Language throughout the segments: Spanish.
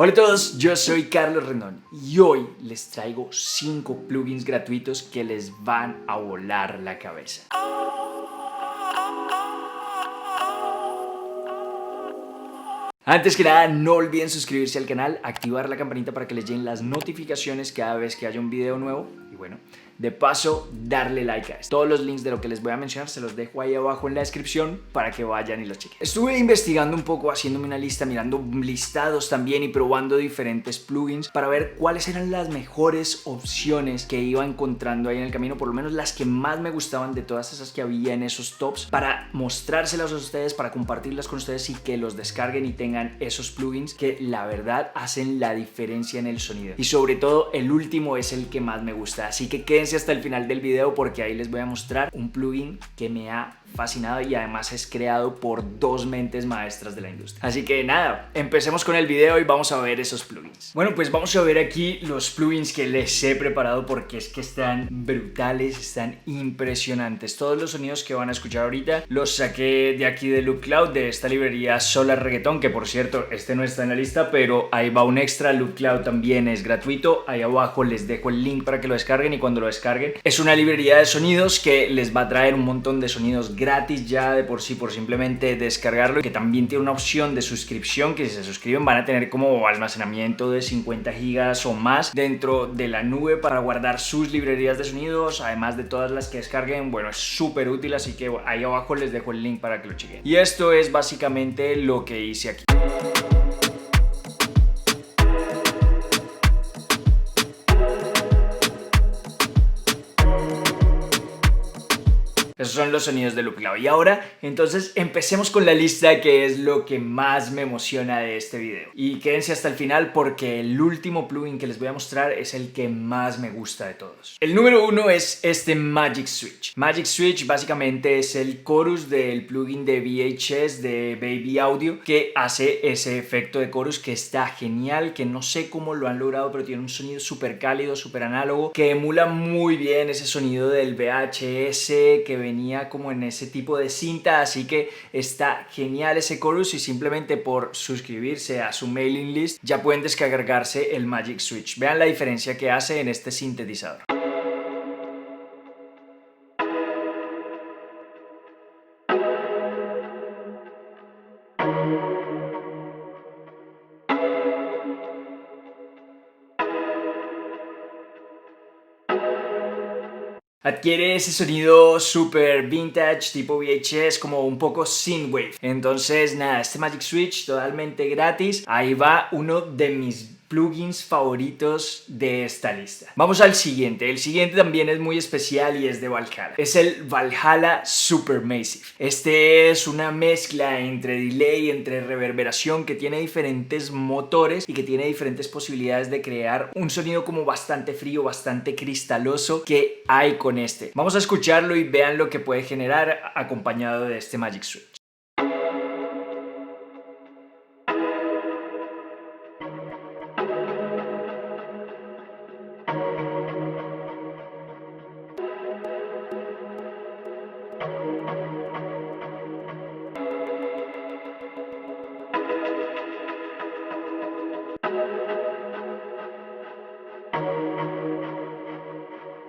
Hola a todos, yo soy Carlos Rendón y hoy les traigo 5 plugins gratuitos que les van a volar la cabeza. Antes que nada, no olviden suscribirse al canal, activar la campanita para que les lleguen las notificaciones cada vez que haya un video nuevo y bueno, de paso darle like a esto. Todos los links de lo que les voy a mencionar se los dejo ahí abajo en la descripción para que vayan y los chequen. Estuve investigando un poco, haciéndome una lista, mirando listados también y probando diferentes plugins para ver cuáles eran las mejores opciones que iba encontrando ahí en el camino, por lo menos las que más me gustaban de todas esas que había en esos tops, para mostrárselas a ustedes, para compartirlas con ustedes y que los descarguen y tengan esos plugins que la verdad hacen la diferencia en el sonido. Y sobre todo el último es el que más me gusta, así que quédense hasta el final del video porque ahí les voy a mostrar un plugin que me ha fascinado y además es creado por dos mentes maestras de la industria. Así que nada, empecemos con el video y vamos a ver esos plugins. Bueno, pues vamos a ver aquí los plugins que les he preparado porque es que están brutales, están impresionantes. Todos los sonidos que van a escuchar ahorita los saqué de aquí de Loop Cloud, de esta librería Solar Reggaeton, que por cierto, este no está en la lista, pero ahí va un extra. Loop Cloud también es gratuito. Ahí abajo les dejo el link para que lo descarguen y cuando lo descarguen es una librería de sonidos que les va a traer un montón de sonidos gratis ya de por sí, por simplemente descargarlo, y que también tiene una opción de suscripción que si se suscriben van a tener como almacenamiento de 50 gigas o más dentro de la nube para guardar sus librerías de sonidos, además de todas las que descarguen. Bueno, es súper útil, así que ahí abajo les dejo el link para que lo chequen. Y esto es básicamente lo que hice aquí. Esos son los sonidos de Loop Cloud. Y ahora, entonces, empecemos con la lista, que es lo que más me emociona de este video. Y quédense hasta el final porque el último plugin que les voy a mostrar es el que más me gusta de todos. El número 1 es este Magic Switch. Magic Switch básicamente es el chorus del plugin de VHS de Baby Audio que hace ese efecto de chorus que está genial, que no sé cómo lo han logrado, pero tiene un sonido súper cálido, súper análogo, que emula muy bien ese sonido del VHS que venía como en ese tipo de cinta, así que está genial ese chorus y simplemente por suscribirse a su mailing list ya pueden descargarse el Magic Switch. Vean la diferencia que hace en este sintetizador. Adquiere ese sonido super vintage tipo VHS, como un poco synthwave. Entonces nada, este Magic Switch totalmente gratis. Ahí va uno de mis plugins favoritos de esta lista. Vamos al siguiente. El siguiente también es muy especial y es de Valhalla. Es el Valhalla Supermassive. Este es una mezcla entre delay, entre reverberación, que tiene diferentes motores y que tiene diferentes posibilidades de crear un sonido como bastante frío, bastante cristaloso que hay con este. Vamos a escucharlo y vean lo que puede generar acompañado de este Magic Switch.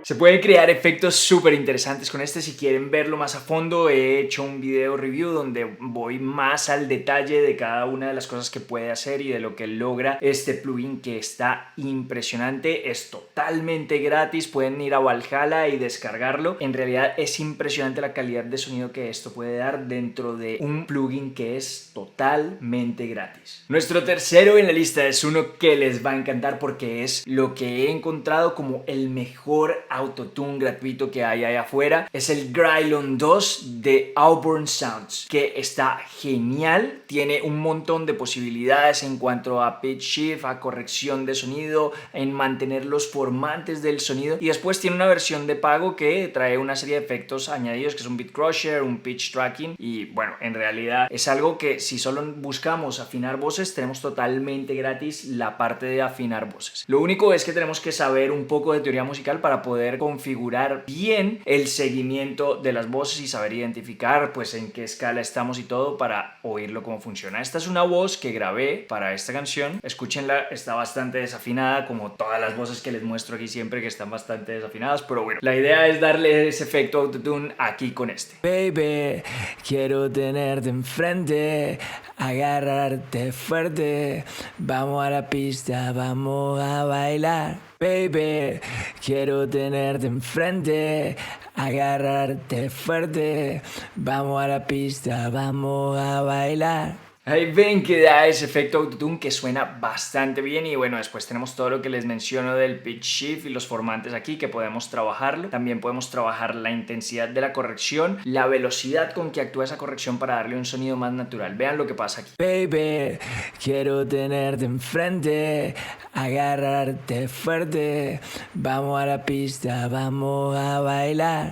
Se pueden crear efectos súper interesantes con este. Si quieren verlo más a fondo, he hecho un video review donde voy más al detalle de cada una de las cosas que puede hacer y de lo que logra este plugin, que está impresionante. Es totalmente gratis, pueden ir a Valhalla y descargarlo. En realidad es impresionante la calidad de sonido que esto puede dar dentro de un plugin que es totalmente gratis. Nuestro tercero en la lista es uno que les va a encantar porque es lo que he encontrado como el mejor autotune gratuito que hay allá afuera. Es el Grylon 2 de Auburn Sounds, que está genial. Tiene un montón de posibilidades en cuanto a pitch shift, a corrección de sonido, en mantener los formantes del sonido, y después tiene una versión de pago que trae una serie de efectos añadidos que es un beat crusher, un pitch tracking, y bueno, en realidad es algo que si solo buscamos afinar voces tenemos totalmente gratis la parte de afinar voces. Lo único es que tenemos que saber un poco de teoría musical para poder poder configurar bien el seguimiento de las voces y saber identificar pues en qué escala estamos y todo para oírlo cómo funciona. Esta es una voz que grabé para esta canción, escúchenla, está bastante desafinada como todas las voces que les muestro aquí siempre, que están bastante desafinadas, pero bueno, la idea es darle ese efecto autotune aquí con este. Baby, quiero tenerte enfrente, agarrarte fuerte, vamos a la pista, vamos a bailar. Baby, quiero tenerte enfrente, agarrarte fuerte, vamos a la pista, vamos a bailar. Ahí ven que da ese efecto autotune que suena bastante bien. Y bueno, después tenemos todo lo que les menciono del pitch shift y los formantes aquí que podemos trabajarlo. También podemos trabajar la intensidad de la corrección, la velocidad con que actúa esa corrección para darle un sonido más natural. Vean lo que pasa aquí. Baby, quiero tenerte enfrente, agarrarte fuerte, vamos a la pista, vamos a bailar.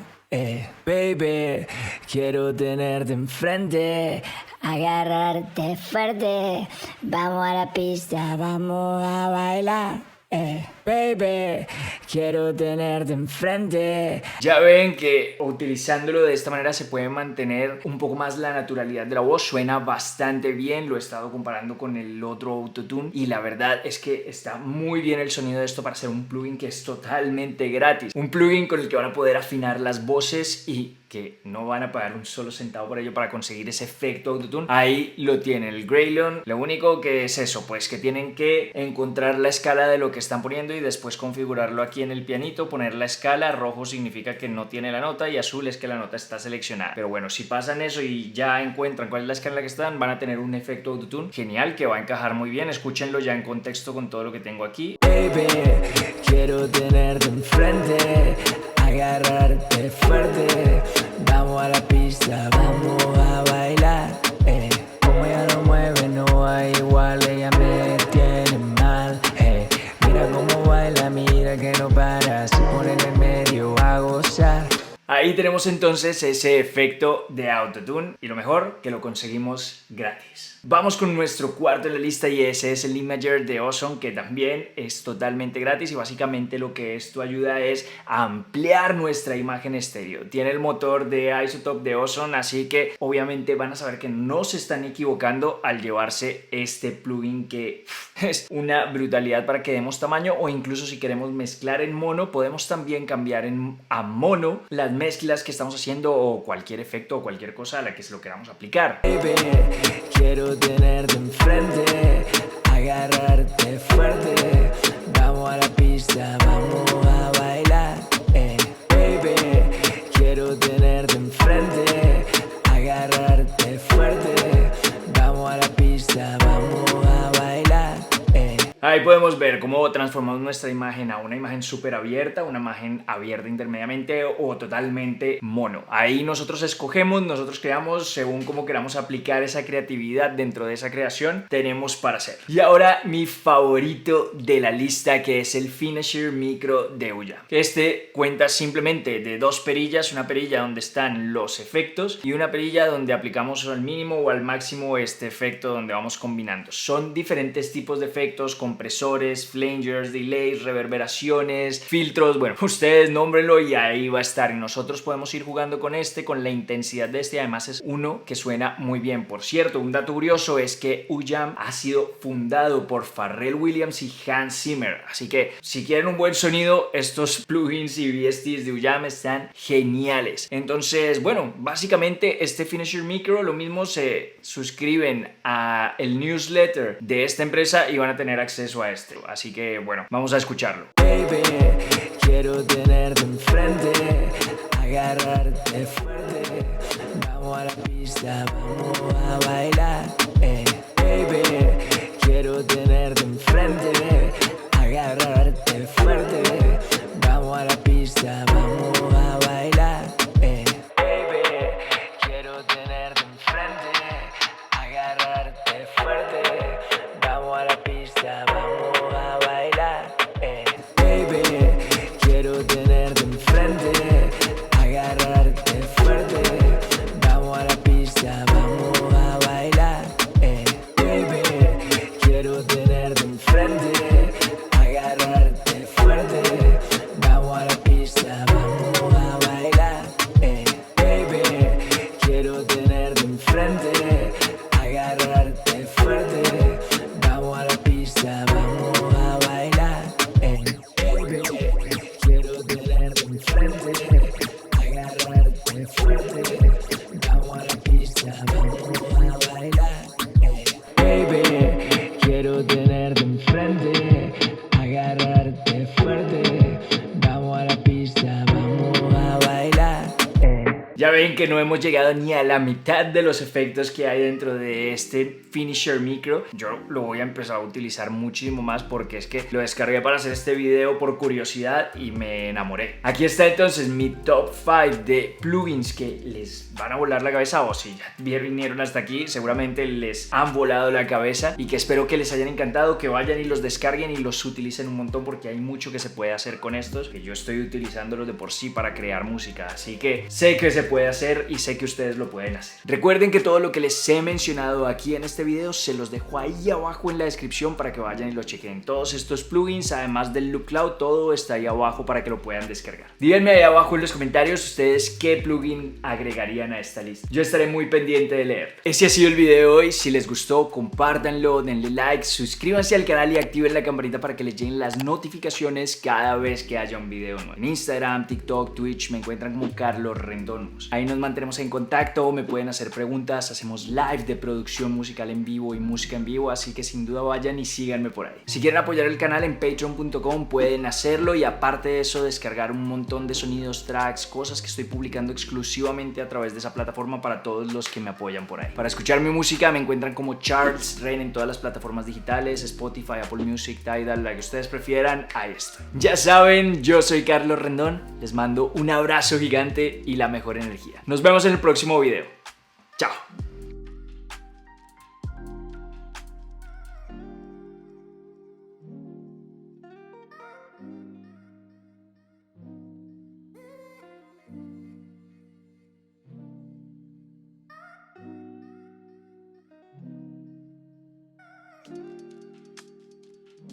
Baby, quiero tenerte enfrente, agarrarte fuerte, vamos a la pista, vamos a bailar. Baby, quiero tenerte enfrente. Ya ven que utilizándolo de esta manera se puede mantener un poco más la naturalidad de la voz. Suena bastante bien, lo he estado comparando con el otro autotune y la verdad es que está muy bien el sonido de esto para ser un plugin que es totalmente gratis. Un plugin con el que van a poder afinar las voces y que no van a pagar un solo centavo por ello para conseguir ese efecto autotune. Ahí lo tienen, el Greylon. Lo único que es eso, pues que tienen que encontrar la escala de lo que están poniendo y después configurarlo aquí en el pianito, poner la escala. Rojo significa que no tiene la nota y azul es que la nota está seleccionada. Pero bueno, si pasan eso y ya encuentran cuál es la escala en la que están, van a tener un efecto autotune genial que va a encajar muy bien. Escúchenlo ya en contexto con todo lo que tengo aquí. Baby, quiero tenerte enfrente, agarrarte fuerte, vamos a la pista, vamos a bailar. Como ella lo mueve no hay igual, ella me tiene mal. Mira cómo baila, mira que no para, se pone en el medio a gozar. Ahí tenemos entonces ese efecto de autotune y lo mejor que lo conseguimos gratis. Vamos con nuestro cuarto en la lista y ese es el Imager de Ozone, que también es totalmente gratis y básicamente lo que esto ayuda es a ampliar nuestra imagen estéreo. Tiene el motor de Isotope de Ozone, así que obviamente van a saber que no se están equivocando al llevarse este plugin que es una brutalidad para que demos tamaño, o incluso si queremos mezclar en mono podemos también cambiar a mono las mezclas que estamos haciendo o cualquier efecto o cualquier cosa a la que se lo queramos aplicar. Baby, quiero tenerte enfrente, agarrarte fuerte, vamos a la pista, vamos a bailar. Baby, quiero tenerte enfrente, agarrarte fuerte, vamos a la pista, vamos a bailar. Ahí podemos ver cómo transformamos nuestra imagen a una imagen súper abierta, una imagen abierta intermediamente o totalmente mono. Ahí nosotros escogemos, nosotros creamos según cómo queramos aplicar esa creatividad dentro de esa creación, tenemos para hacer. Y ahora mi favorito de la lista, que es el Finisher Micro de Ouya. Este cuenta simplemente de dos perillas, una perilla donde están los efectos y una perilla donde aplicamos al mínimo o al máximo este efecto donde vamos combinando. Son diferentes tipos de efectos, compresores, flangers, delays, reverberaciones, filtros, bueno, ustedes nómbrenlo y ahí va a estar. Y nosotros podemos ir jugando con con la intensidad de este. Además es uno que suena muy bien. Por cierto, un dato curioso es que Uyam ha sido fundado por Pharrell Williams y Hans Zimmer, así que si quieren un buen sonido, estos plugins y VSTs de Uyam están geniales. Entonces, bueno, básicamente este Finisher Micro, lo mismo, se suscriben a el newsletter de esta empresa y van a tener acceso a este. Así que bueno, vamos a escucharlo. Baby, quiero tenerte enfrente, agarrarte fuerte, vamos a la pista, vamos a bailar. Baby, quiero tenerte enfrente, agarrarte fuerte, vamos a la pista, vamos a bailar. Baby, quiero tenerte enfrente, agarrarte fuerte, vamos a la pista, vamos a bailar. Baby, quiero tenerte enfrente, agarrarte fuerte, vamos a la pista, vamos a bailar. Baby, quiero tenerte enfrente, de enfrente, agarrarte fuerte. Vamos a la pista, vamos a bailar. Ya ven que no hemos llegado ni a la mitad de los efectos que hay dentro de este Finisher Micro. Yo lo voy a empezar a utilizar muchísimo más porque es que lo descargué para hacer este video por curiosidad y me enamoré. Aquí está entonces mi top 5 de plugins que les van a volar la cabeza, o si ya vinieron hasta aquí seguramente les han volado la cabeza, y que espero que les hayan encantado, que vayan y los descarguen y los utilicen un montón porque hay mucho que se puede hacer con estos, que yo estoy utilizándolos de por sí para crear música, así que sé que se puede hacer y sé que ustedes lo pueden hacer. Recuerden que todo lo que les he mencionado aquí en este video se los dejo ahí abajo en la descripción para que vayan y lo chequen. Todos estos plugins, además del Loop Cloud, todo está ahí abajo para que lo puedan descargar. Díganme ahí abajo en los comentarios ustedes qué plugin agregarían a esta lista. Yo estaré muy pendiente de leer. Ese ha sido el video de hoy. Si les gustó, compártanlo, denle like, suscríbanse al canal y activen la campanita para que les lleguen las notificaciones cada vez que haya un video nuevo. En Instagram, TikTok, Twitch me encuentran como Carlos Rendón. Ahí nos mantenemos en contacto, me pueden hacer preguntas, hacemos live de producción musical en vivo y música en vivo, así que sin duda vayan y síganme por ahí. Si quieren apoyar el canal en patreon.com pueden hacerlo, y aparte de eso descargar un montón de sonidos, tracks, cosas que estoy publicando exclusivamente a través de esa plataforma para todos los que me apoyan por ahí. Para escuchar mi música me encuentran como Charles Rain en todas las plataformas digitales, Spotify, Apple Music, Tidal, la que ustedes prefieran, ahí estoy. Ya saben, yo soy Carlos Rendón, les mando un abrazo gigante y la mejor energía. Nos vemos en el próximo video. Chao.